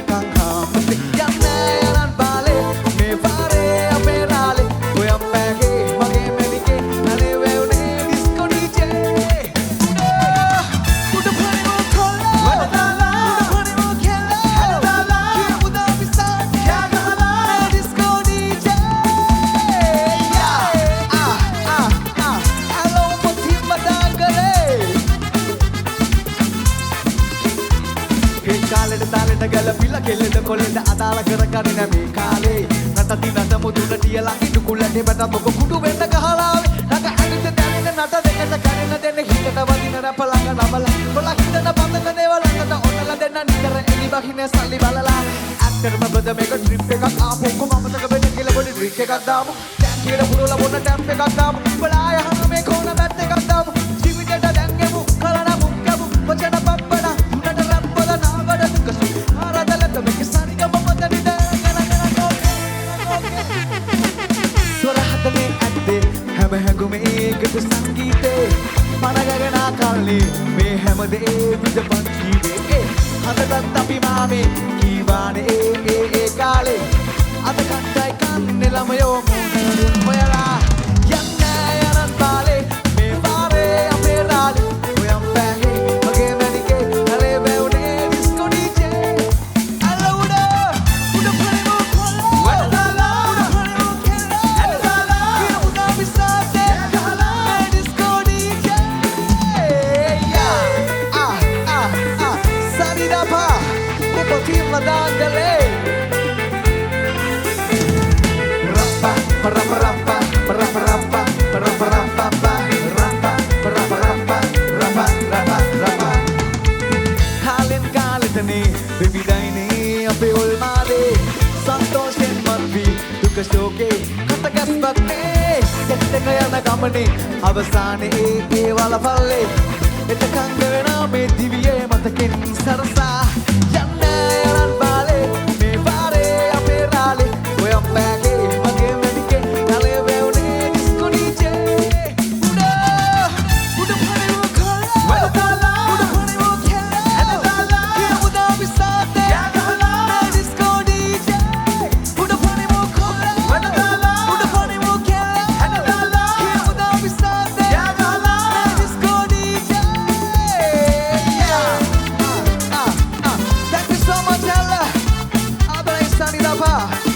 එකක් හාමති යන්නේ යනන් බාලේ මේ පාරේ අපේ රාලේ ඔයම් බෑගේ මගේ මැනිකේ නලේ වැවුනේ ඩිස්කෝ ඩීජේ උඩ පනිමෝ කොල්ලා වඩදාලා උඩ පනිමෝ කෙල්ලා හැලදාලා කිය උදා පිසා යා ගහලා ඩිස්කෝ ඩීජේ hello පොතිම දාගලේ කාලෙට තාලෙට ගැලපිලා කෙල්ලෙට කොල්ලෙට අදාළ කරගන්නේ නැ මේ කාලේ නටති නට මුදුන ටියලා ඉදු කුලටේ බට මොක කුඩු වෙන්න ගහලාවේ නග ඇනිට දැනෙන නට දෙකට කැරෙන දෙන්න හිතට වදින රැප ළඟ නමලා කොලා හිතන බඳක දේවල් ළඟට ඔන්නලා දෙන්න නිතර එලි බහිනේ සල්ලි බලලා ඇක්ටර්ම බද මේක ට්‍රිප් එකක් ආපු කොහොම මතක වෙන්න කියලා පොඩි ඩ්‍රික් එකක් දාමු ටැංකියට පුරවලා බොන්න ටැප් එකක් දාමු බලා යහන මේ කොන බැට් එකක් දාමු ජීවිතේට දැන්ගෙමු කලන මුක්කමු වචන පප්පඩා උනට රැප් වල නාවඩ දුකසු ආරදලට මේක සරිග මොකද නිද සොරහදනේ ඇද්දේ හැම හැඟුමේ ඒකට සංගීතේ මනගගෙන කල්ලි මේ හැමදේ විදපන් ජීවේ හදටත් අපි මාමේ කීවානේ ඒ කාලේ අද කණ්ඩායි කන්නේ ළමයෝ මොනරුන් හොයලා යන්නේ යනන් බාලේ මේ පාරේ අපේ රාලේ ඔයම් බෑගේ මගේ මැනිකේ නලේ වැවුනේ ඩිස්කෝ ඩීජේ අලුඩ උඩ පනිමෝ කොල්ලා වඩදාලා උඩ පනිමෝ කෙල්ලා හැලදාලා කිය උදා පිසාතේ ගහලා ඩිස්කෝ ඩීජේ සරිදපා පොතිම දාගලේ Rappa, rappa, rappa, rappa, rappa, rappa, rappa, rappa, rappa, rappa, rappa, rappa. Kalen kaletane, baby daine, ape olmale, santoshen matvi, duka shoke, katakas bakne, kette kayana gamane, avasane e wala palle, etakang gana me diviye matakin sarasa, yanne yanan bale, me pare ape rale, oyam bage. Thank you so much, Ella. Abra Sanidapa.